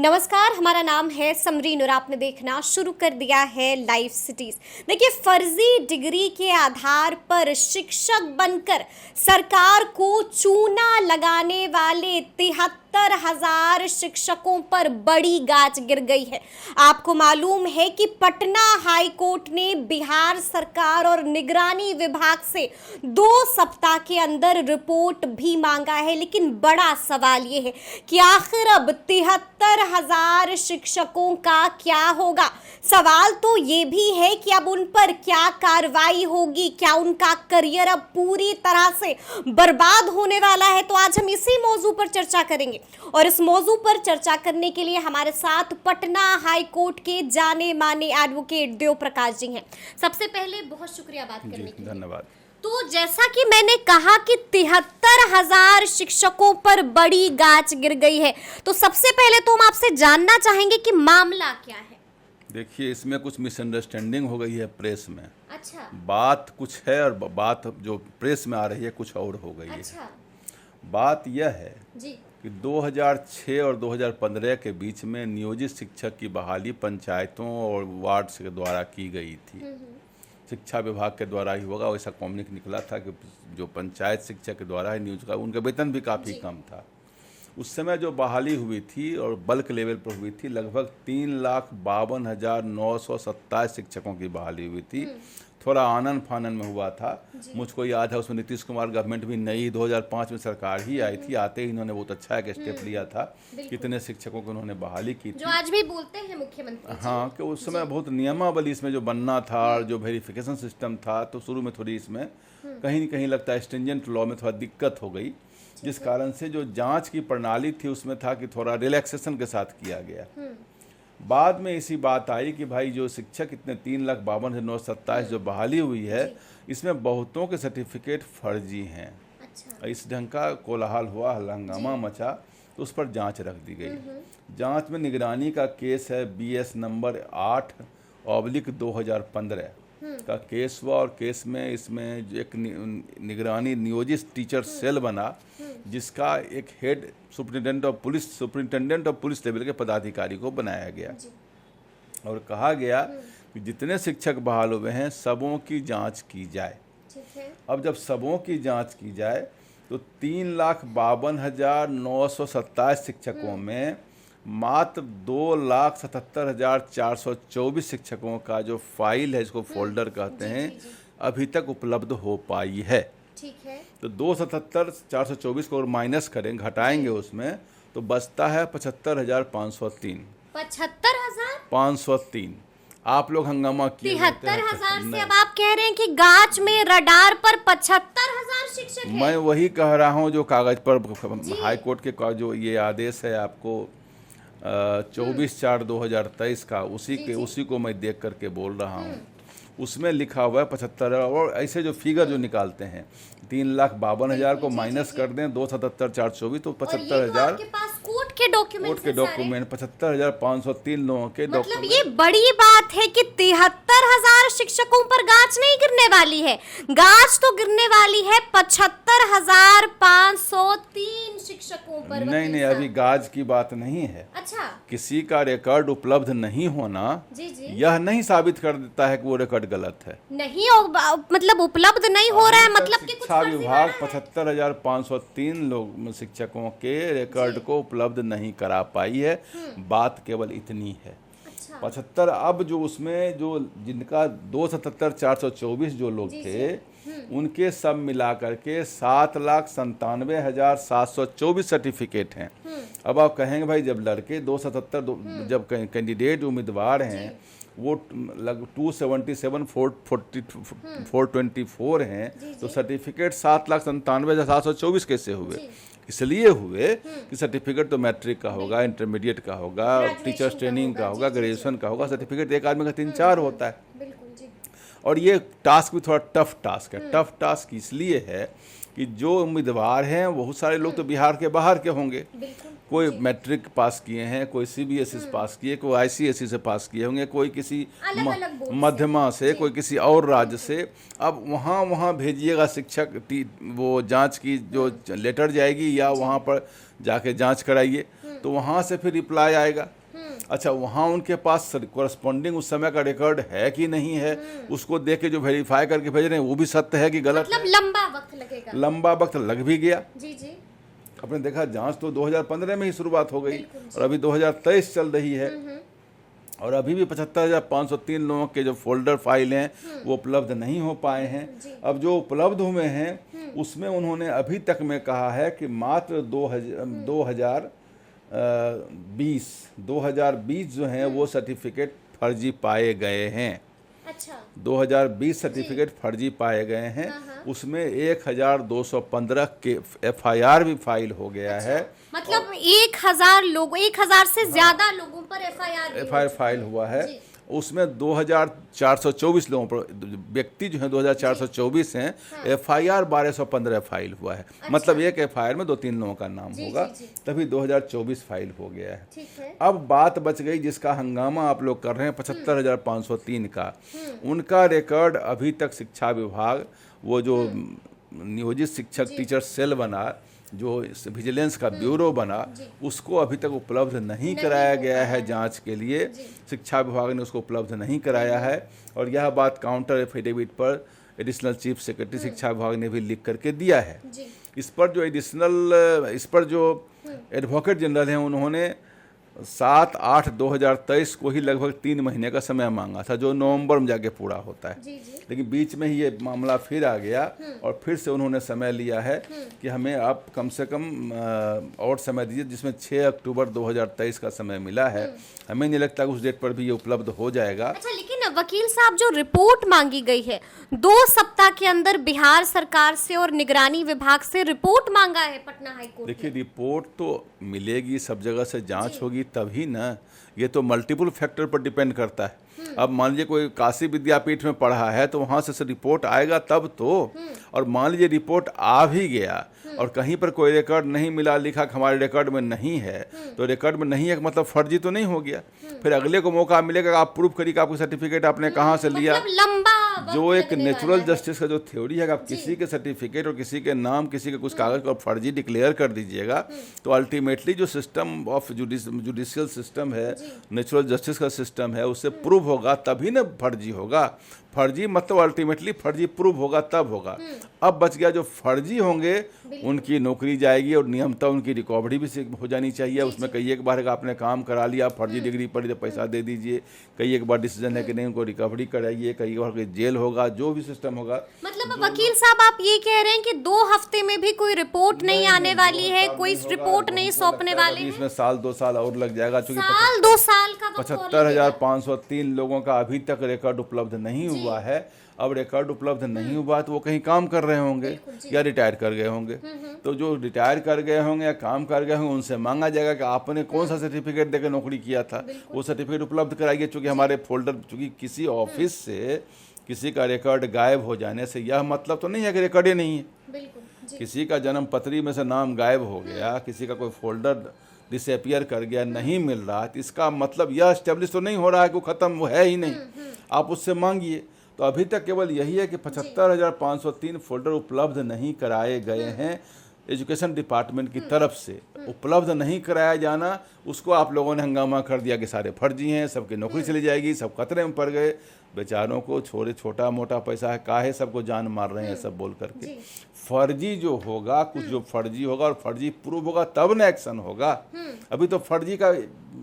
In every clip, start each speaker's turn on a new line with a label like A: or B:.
A: नमस्कार, हमारा नाम है समरीन और आपने देखना शुरू कर दिया है लाइव सिटीज। देखिए, फर्जी डिग्री के आधार पर शिक्षक बनकर सरकार को चूना लगाने वाले 73,000 शिक्षकों पर बड़ी गाज गिर गई है। आपको मालूम है कि पटना हाई कोर्ट ने बिहार सरकार और निगरानी विभाग से 2 सप्ताह के अंदर रिपोर्ट भी मांगा है, लेकिन बड़ा सवाल यह है कि आखिर अब 73,000 शिक्षकों का क्या होगा। सवाल तो ये भी है कि अब उन पर क्या कार्रवाई होगी, क्या उनका करियर अब पूरी तरह से बर्बाद होने वाला है। तो आज हम इसी मौजू पर चर्चा करेंगे और इस मौजू पर चर्चा करने के लिए हमारे साथ पटना हाई कोर्ट के जाने माने एडवोकेट देव प्रकाश जी हैं। सबसे पहले बहुत शुक्रिया बात करने के लिए।
B: धन्यवाद।
A: तो जैसा कि मैंने कहा कि 73,000 शिक्षकों पर बड़ी गाज गिर गई है, तो सबसे पहले तो हम आपसे जानना चाहेंगे कि मामला क्या है।
B: देखिए, इसमें कुछ मिसअंडरस्टैंडिंग हो गई है प्रेस में।
A: अच्छा।
B: बात कुछ है और बात जो प्रेस में आ रही है कुछ और हो गई
A: अच्छा।
B: है। बात यह है
A: जी।
B: कि 2006 और 2015 के बीच में नियोजित शिक्षक की बहाली पंचायतों और वार्ड के द्वारा की गई थी। शिक्षा विभाग के द्वारा ही होगा, वैसा कॉम्युनिक निकला था कि जो पंचायत शिक्षक के द्वारा ही नियोजित का, उनका वेतन भी काफ़ी कम था। उस समय जो बहाली हुई थी और बल्क लेवल पर हुई थी, लगभग 3,52,927 शिक्षकों की बहाली हुई थी। थोड़ा आनन फानन में हुआ था। मुझको याद है उसमें नीतीश कुमार गवर्नमेंट भी नई 2005 में सरकार ही आई थी। आते ही इन्होंने बहुत अच्छा एक स्टेप लिया था। कितने शिक्षकों को उन्होंने बहाली की थी,
A: जो आज भी बोलते हैं मुख्यमंत्री।
B: हाँ, कि उस समय बहुत नियमावली इसमें जो बनना था और जो वेरिफिकेशन सिस्टम था, तो शुरू में थोड़ी इसमें कहीं न कहीं लगता है स्ट्रिंजेंट लॉ में थोड़ा दिक्कत हो गई, जिस कारण से जो जांच की प्रणाली थी उसमें था कि थोड़ा रिलैक्सेशन के साथ किया गया। बाद में ऐसी बात आई कि भाई जो शिक्षक इतने 3,52,927 जो बहाली हुई है, इसमें बहुतों के सर्टिफिकेट फर्जी हैं।
A: अच्छा।
B: इस ढंग का कोलाहल हुआ, हंगामा मचा, तो उस पर जांच रख दी गई। जांच में निगरानी का केस है BS नंबर 8/2015 का केस हुआ और केस में इसमें एक निगरानी नियोजित टीचर सेल बना, जिसका एक head superintendent of police level के पदाधिकारी को बनाया गया और कहा गया कि जितने शिक्षक बहाल हुए हैं सबों की जांच की जाए। अब जब सबों की जांच की जाए तो 3,52,927 शिक्षकों में मात्र 2,77,424 शिक्षकों का जो फाइल है, इसको फोल्डर कहते हैं, अभी तक उपलब्ध हो पाई है।
A: ठीक है।
B: तो 2,77,424 को माइनस करें, घटाएंगे उसमें, तो बचता है 75,503।
A: 75,503।
B: आप लोग हंगामा किए
A: 73,000 से अब आप कह रहे हैं कि गाज में रडार पर 75,000 शिक्षक हैं।
B: मैं वही कह रहा हूँ जो कागज पर हाई कोर्ट के जो ये आदेश है आपको 24/4/2023 का, उसी को मैं देख करके बोल रहा हूँ। उसमें लिखा हुआ है 75, और ऐसे जो फिगर जो निकालते हैं 3,52,000 को माइनस कर दें 2,77,424, तो 75,000
A: कोर्ट के डॉक्यूमेंट
B: 75,503 लोगों के
A: मतलब
B: डॉक्यूमेंट।
A: ये बड़ी बात है कि 73,000 शिक्षकों पर गाज नहीं गिरने वाली है, गाज तो गिरने वाली है 75,503 शिक्षकों पर।
B: नहीं, अभी गाज की बात नहीं है।
A: अच्छा। किसी
B: का रिकॉर्ड उपलब्ध नहीं होना यह नहीं साबित कर देता है कि वो रिकॉर्ड गलत है।
A: नहीं मतलब उपलब्ध नहीं हो रहा है, मतलब कि
B: शिक्षा विभाग 75,503 लोग शिक्षकों के रिकॉर्ड को उपलब्ध नहीं करा पाई है। बात केवल इतनी है। 75 अब जो उसमें जो जिनका 2,77,424 जो लोग थे, उनके सब मिला करके 7,97,724 सर्टिफिकेट हैं। अब आप कहेंगे भाई जब लड़के 277 जब कैंडिडेट उम्मीदवार हैं वो लग 277 424 हैं, तो सर्टिफिकेट 7,97,724 कैसे हुए? इसलिए हुए कि सर्टिफिकेट तो मैट्रिक का होगा, इंटरमीडिएट का होगा, टीचर्स ट्रेनिंग का होगा, ग्रेजुएशन का होगा। सर्टिफिकेट एक आदमी का 3-4 होता है। और ये टास्क भी थोड़ा टफ टास्क है। टफ टास्क इसलिए है कि जो उम्मीदवार हैं बहुत सारे लोग तो बिहार के बाहर के होंगे,
A: बिल्कुल
B: कोई मैट्रिक पास किए हैं, कोई सीबीएसई से पास किए, कोई आईसीएसई से पास किए होंगे, कोई किसी
A: अलग-अलग बोर्ड से।
B: मध्यमा से, कोई किसी और राज्य से। अब वहाँ भेजिएगा शिक्षक वो जांच की जो लेटर जाएगी या वहाँ पर जाके जांच कराइए, तो वहाँ से फिर रिप्लाई आएगा। अच्छा, वहाँ उनके पास कोरस्पॉन्डिंग उस समय का रिकॉर्ड है कि नहीं है, उसको देख के जो वेरीफाई करके भेज रहे हैं वो भी सत्य है कि गलत
A: मतलब लंबा वक्त लगेगा।
B: लंबा वक्त लग भी गया।
A: जी जी,
B: आपने देखा जांच तो 2015 में ही शुरुआत हो गई और अभी 2023 चल रही है और अभी भी 75,503 लोगों के जो फोल्डर फाइल हैं वो उपलब्ध नहीं हो पाए हैं। अब जो उपलब्ध हुए हैं उसमें उन्होंने अभी तक में कहा है कि मात्र 2020 जो हैं वो सर्टिफिकेट फर्जी पाए गए हैं।
A: अच्छा,
B: 2020 सर्टिफिकेट फर्जी पाए गए हैं। उसमें 1215 के एफआईआर भी फाइल हो गया है।
A: मतलब 1000 से ज्यादा लोगों पर एफआईआर
B: फाइल हुआ है। उसमें 2424 लोगों पर व्यक्ति जो हैं 2424 हैं। एफआईआर 1215 फाइल हुआ है। मतलब एक एफआईआर में 2-3 लोगों का नाम होगा, तभी 2024 फाइल हो गया है।
A: ठीक है।
B: अब बात बच गई जिसका हंगामा आप लोग कर रहे हैं 75,503 का। उनका रिकॉर्ड अभी तक शिक्षा विभाग, वो जो नियोजित शिक्षक टीचर सेल बना, जो विजिलेंस का ब्यूरो बना, उसको अभी तक उपलब्ध नहीं कराया गया है जांच के लिए। शिक्षा विभाग ने उसको उपलब्ध नहीं कराया है और यह बात काउंटर एफिडेविट पर एडिशनल चीफ सेक्रेटरी शिक्षा विभाग ने भी लिख करके दिया है। इस पर जो एडवोकेट जनरल हैं उन्होंने 7/8/2023 को ही लगभग 3 महीने का समय मांगा था, जो नवंबर में जाके पूरा होता है। लेकिन बीच में ही ये मामला फिर आ गया और फिर से उन्होंने समय लिया है कि हमें आप कम से कम और समय दीजिए, जिसमें 6 अक्टूबर 2023 का समय मिला है। हमें नहीं लगता कि उस डेट पर भी ये उपलब्ध हो जाएगा।
A: अच्छा, लेकिन वकील साहब, जो रिपोर्ट मांगी गई है 2 सप्ताह के अंदर बिहार सरकार से और निगरानी विभाग से रिपोर्ट मांगा है पटना हाईकोर्ट।
B: देखिए, रिपोर्ट तो मिलेगी, सब जगह से जांच होगी तभी ना। ये तो मल्टीपल फैक्टर पर डिपेंड करता है। अब मान लीजिए कोई काशी विद्यापीठ में पढ़ा है तो वहाँ से रिपोर्ट आएगा तब तो। और मान लीजिए रिपोर्ट आ भी गया और कहीं पर कोई रिकॉर्ड नहीं मिला, लिखा कि हमारे रिकॉर्ड में नहीं है, तो रिकॉर्ड में नहीं है मतलब फर्जी तो नहीं हो गया। फिर अगले को मौका मिलेगा, आप प्रूफ करिए कि आपको सर्टिफिकेट आपने कहाँ से लिया।
A: मतलब लंबा
B: जो एक नेचुरल जस्टिस का जो थ्योरी है, आप किसी के सर्टिफिकेट और किसी के नाम, किसी के कुछ कागज को फर्जी डिक्लेयर कर दीजिएगा तो अल्टीमेटली जो सिस्टम ऑफ जुडिशियल सिस्टम है, नेचुरल जस्टिस का सिस्टम है, उससे प्रूव होगा तभी ना फर्जी होगा। फर्जी मतलब अल्टीमेटली फर्जी प्रूव होगा तब होगा। अब बच गया जो फर्जी होंगे उनकी नौकरी जाएगी और नियमतः उनकी रिकवरी भी हो जानी चाहिए। उसमें कई एक बार आपने काम करा लिया, फर्जी डिग्री पड़ी तो पैसा दे दीजिए, कई एक बार डिसीजन है कि नहीं, उनको रिकवरी कराइए, कई बार जेल होगा, जो भी सिस्टम होगा।
A: मतलब वकील साहब, आप ये कह रहे हैं कि 2 हफ्ते में भी कोई रिपोर्ट नहीं आने वाली है, कोई रिपोर्ट नहीं सौंपने वाले हैं?
B: इसमें 1-2 साल और लग जाएगा, क्योंकि
A: 2 साल का
B: 75,503 लोगों का अभी तक रिकॉर्ड उपलब्ध नहीं हुआ है। अब रिकॉर्ड उपलब्ध नहीं हुआ तो वो कहीं काम कर रहे होंगे या रिटायर कर गए होंगे। तो जो रिटायर कर गए होंगे या काम कर गए होंगे उनसे मांगा जाएगा कि आपने कौन सा सर्टिफिकेट देकर नौकरी किया था, वो सर्टिफिकेट उपलब्ध कराइए। चूंकि हमारे फोल्डर, चूंकि किसी ऑफिस से किसी का रिकॉर्ड गायब हो जाने से यह मतलब तो नहीं है कि रिकॉर्ड ही नहीं है। किसी का जन्म पत्री में से नाम गायब हो गया, किसी का कोई फोल्डर डिसअपियर कर गया, नहीं मिल रहा, तो इसका मतलब यह एस्टेब्लिश तो नहीं हो रहा है कि वो खत्म, वो है ही नहीं। आप उससे मांगिए। तो अभी तक केवल यही है कि 75,503 फोल्डर उपलब्ध नहीं कराए गए हैं एजुकेशन डिपार्टमेंट की तरफ से। उपलब्ध नहीं कराया जाना, उसको आप लोगों ने हंगामा कर दिया कि सारे फर्जी हैं, सबकी नौकरी चली जाएगी, सब खतरे में पड़ गए। बेचारों को छोटा मोटा पैसा है, काहे सबको जान मार रहे हैं सब बोल करके। फर्जी जो होगा, कुछ जो फर्जी होगा और फर्जी प्रूव होगा तब ना एक्शन होगा। अभी तो फर्जी का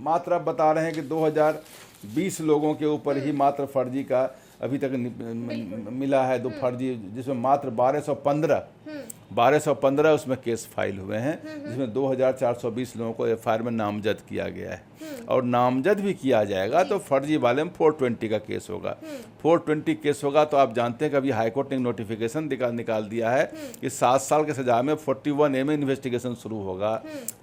B: मात्र आप बता रहे हैं कि 2020 लोगों के ऊपर ही मात्र फर्जी का अभी तक मिला है, 2 फर्जी, जिसमें मात्र 1215 उसमें केस फाइल हुए हैं, जिसमें 2420 लोगों को एफआईआर में नामजद किया गया है। और नामजद भी किया जाएगा तो फर्जी वाले में 420 का केस होगा। 420 केस होगा तो आप जानते हैं कि अभी हाईकोर्ट ने नोटिफिकेशन निकाल दिया है कि 7 साल की सजा में 41A में इन्वेस्टिगेशन शुरू होगा,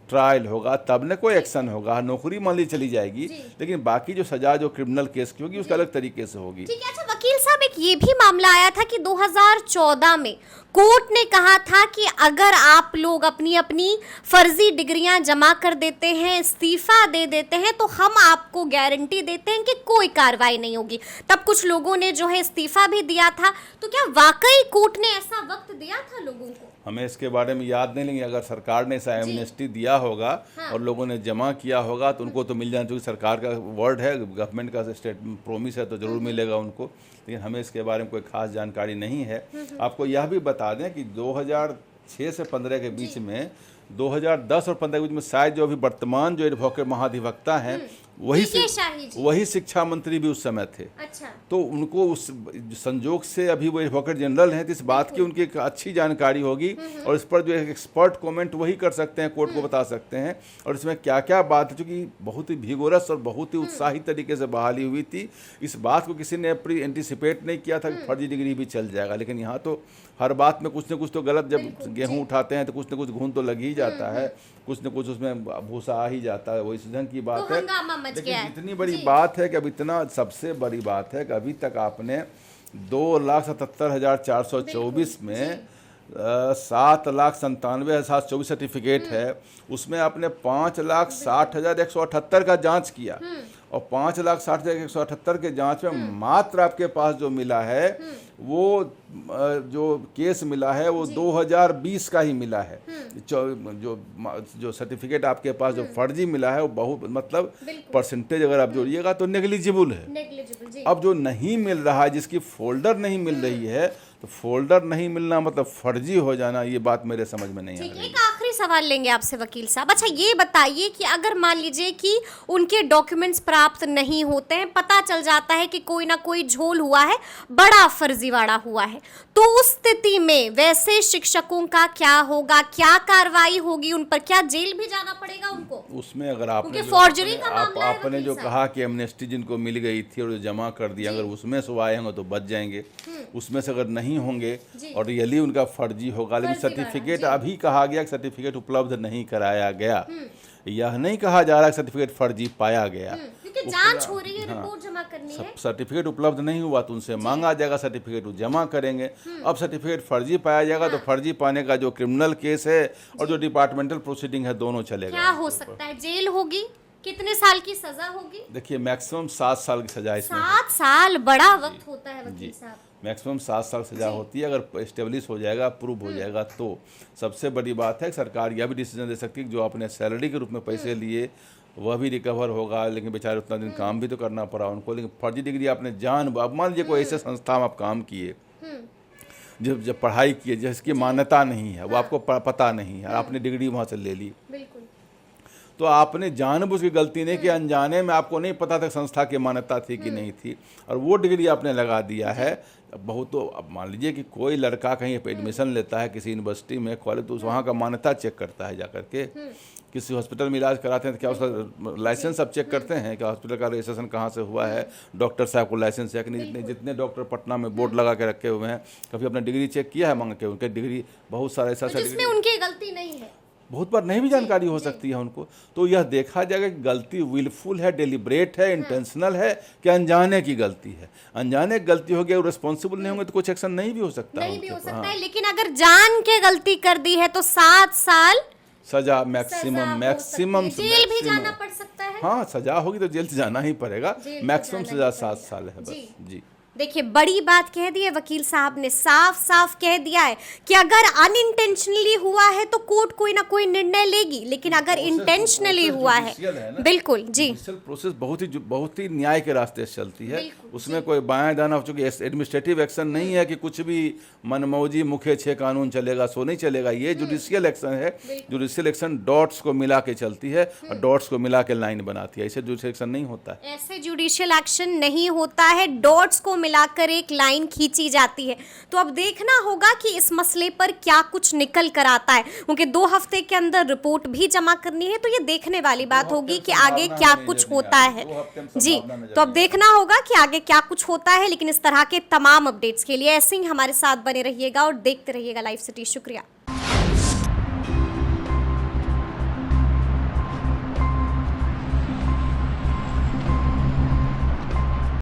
B: ट्रायल होगा, तब न कोई एक्शन होगा। नौकरी मान ली चली जाएगी, लेकिन बाकी जो सजा जो क्रिमिनल केस की होगी उसका अलग तरीके से होगी।
A: ठीक है। अच्छा वकील साहब, एक एक ये भी मामला आया था कि 2014 में कोर्ट ने कहा था कि अगर आप लोग अपनी अपनी फर्जी डिग्रियां जमा कर देते हैं, इस्तीफा दे देते हैं, तो हम आपको गारंटी देते हैं कि कोई कार्रवाई नहीं होगी। तब कुछ लोगों ने जो है इस्तीफा भी दिया था। तो क्या वाकई कोर्ट ने ऐसा वक्त दिया था लोगों को?
B: हमें इसके बारे में याद नहीं, लेकिन अगर सरकार ने ऐसा एमनेस्टी दिया होगा और लोगों ने जमा किया होगा तो उनको तो मिल जाना चाहिए। सरकार का वर्ड है, गवर्नमेंट का स्टेट प्रोमिस है, तो जरूर मिलेगा उनको, लेकिन हमें इसके बारे में कोई खास जानकारी नहीं है। आपको यह भी बता दें कि 2006 से 15 के बीच में, 2010 और 15 के बीच में शायद जो अभी वर्तमान जो एडवोकेट महाधिवक्ता हैं वही शिक्षा मंत्री भी उस समय थे।
A: अच्छा।
B: तो उनको उस संजोग से अभी वो एडवोकेट जनरल हैं, तो इस बात की उनकी एक अच्छी जानकारी होगी और इस पर जो एक एक्सपर्ट कमेंट वही कर सकते हैं, कोर्ट को बता सकते हैं। और इसमें क्या क्या बात है, चूँकि बहुत ही भिगोरस और बहुत ही उत्साहित तरीके से बहाली हुई थी, इस बात को किसी ने एंटिसिपेट नहीं किया था कि फर्जी डिग्री भी चल जाएगा। लेकिन यहाँ तो हर बात में कुछ न कुछ तो गलत, जब गेहूँ उठाते हैं तो कुछ न कुछ घून तो लग ही जाता है, कुछ न कुछ उसमें भूसा आ ही जाता है, वही ढंग की बात है। लेकिन इतनी बड़ी बात है कि अब इतना सबसे बड़ी बात है कि अभी तक आपने 2,77,424 में 7,97,724 सर्टिफिकेट है, उसमें आपने 5,60,178 का जांच किया और 5,60,178 के जांच में मात्र आपके पास जो मिला है वो जो केस मिला है वो 2020 का ही मिला है। जो सर्टिफिकेट आपके पास जो फर्जी मिला है वो बहुत, मतलब परसेंटेज अगर आप जोड़िएगा तो नेग्लिजिबल है। अब जो नहीं मिल रहा है, जिसकी फोल्डर नहीं मिल रही है, तो फोल्डर नहीं मिलना मतलब फर्जी हो जाना, ये बात मेरे समझ में नहीं आ रही।
A: एक आखिरी सवाल लेंगे आपसे वकील साहब। अच्छा, ये बताइए कि अगर मान लीजिए कि उनके डॉक्यूमेंट्स प्राप्त नहीं होते हैं, पता चल जाता है कि कोई ना कोई झोल हुआ है, बड़ा फर्जीवाड़ा हुआ है, तो उस स्थिति में वैसे शिक्षकों का क्या होगा? क्या कार्रवाई होगी उन पर? क्या जेल भी जाना पड़ेगा उनको?
B: उसमें अगर आपने जो कहा कि एमनेस्टी जिनको मिल गई थी और जो जमा कर दिया, अगर उसमें से आए होंगे तो बच जाएंगे, उसमें से अगर नहीं होंगे और रियली उनका फर्जी होगा, लेकिन सर्टिफिकेट अभी कहा गया कि सर्टिफिकेट उपलब्ध नहीं कराया गया, यह नहीं कहा जा रहा कि सर्टिफिकेट फर्जी पाया गया।
A: जांच हो रही है, रिपोर्ट जमा करनी है।
B: सर्टिफिकेट उपलब्ध नहीं हुआ तो उनसे मांगा जाएगा, सर्टिफिकेट जमा करेंगे। अब सर्टिफिकेट फर्जी पाया जाएगा तो फर्जी पाने का जो क्रिमिनल केस है और जो डिपार्टमेंटल प्रोसीडिंग है, दोनों चलेगा।
A: क्या हो सकता है? जेल होगी? कितने साल की सजा होगी?
B: देखिए, मैक्सिमम 7 साल की सजा इसमें।
A: 7 साल बड़ा वक्त होता है वकील साहब।
B: मैक्सिमम 7 साल सजा होती है, अगर एस्टेब्लिश हो जाएगा, प्रूव हो जाएगा तो। सबसे बड़ी बात है सरकार यह भी डिसीजन दे सकती है कि जो आपने सैलरी के रूप में पैसे लिए वह भी रिकवर होगा, लेकिन बेचारे उतना दिन काम भी तो करना पड़ा उनको। लेकिन फर्जी डिग्री आपने अब मान लीजिए कोई ऐसे संस्था में आप काम किए, जब पढ़ाई किए जिसकी मान्यता नहीं है, वो आपको पता नहीं है, आपने डिग्री वहाँ से ले ली, तो आपने जानबूझ के गलती नहीं कि अनजाने में आपको नहीं पता था संस्था की मान्यता थी कि नहीं थी, और वो डिग्री आपने लगा दिया है। बहुत तो अब मान लीजिए कि कोई लड़का कहीं एडमिशन लेता है किसी यूनिवर्सिटी में, कॉलेज, तो वहाँ का मान्यता चेक करता है जाकर के। किसी हॉस्पिटल में इलाज कराते हैं तो क्या उसका लाइसेंस आप चेक करते हैं कि हॉस्पिटल का रजिस्ट्रेशन कहाँ से हुआ है, डॉक्टर साहब को लाइसेंस है कि नहीं। जितने डॉक्टर पटना में बोर्ड लगा के रखे हुए हैं, कभी अपना डिग्री चेक किया है मांग के? उनके डिग्री बहुत सारा ऐसा
A: जिसमें उनकी गलती नहीं है,
B: बहुत बार नहीं भी जानकारी हो सकती है उनको। तो यह देखा जाएगा कि गलती विलफुल है, डेलिब्रेट है, इंटेंशनल है कि अनजाने की गलती है। अनजाने की गलती हो गई और रिस्पॉन्सिबल नहीं होंगे तो कुछ एक्शन नहीं भी हो सकता
A: है। लेकिन अगर जान के गलती कर दी है तो 7 साल
B: सजा मैक्सिमम
A: जेल भी जाना पड़ सकता है।
B: हाँ, सजा होगी तो जेल से जाना ही पड़ेगा। मैक्सिमम सजा 7 साल है बस। जी,
A: देखिए, बड़ी बात कह दी है वकील साहब ने, साफ साफ कह दिया है कि अगर अनइंटेंशनली हुआ है तो कोर्ट कोई ना कोई निर्णय लेगी, लेकिन अगर इंटेंशनली हुआ है, बिल्कुल जी,
B: प्रोसेस बहुत ही न्याय के रास्ते से चलती है। उसमें कोई बायां दाना, हो चुकी एडमिनिस्ट्रेटिव एक्शन नहीं है कि कुछ भी मनमौजी मुखे छे कानून चलेगा सो नहीं चलेगा। ये जुडिशियल एक्शन है। जुडिशियल एक्शन डॉट्स को मिला के चलती है और डॉट्स को मिला के लाइन बनाती है। ऐसे जुडिशियल एक्शन नहीं होता है।
A: ऐसे जुडिशियल एक्शन नहीं होता है, डॉट्स को मिलाकर एक लाइन खींची जाती है। तो अब देखना होगा कि इस मसले पर क्या कुछ निकल कर आता है, क्योंकि 2 हफ्ते के अंदर रिपोर्ट भी जमा करनी है। तो ये देखने वाली बात होगी कि आगे क्या कुछ होता है। जी, तो अब देखना होगा कि आगे क्या कुछ होता है। लेकिन इस तरह के तमाम अपडेट्स के लिए ऐसे ही हमारे साथ बने रहिएगा और देखते रहिएगा लाइव सिटी। शुक्रिया।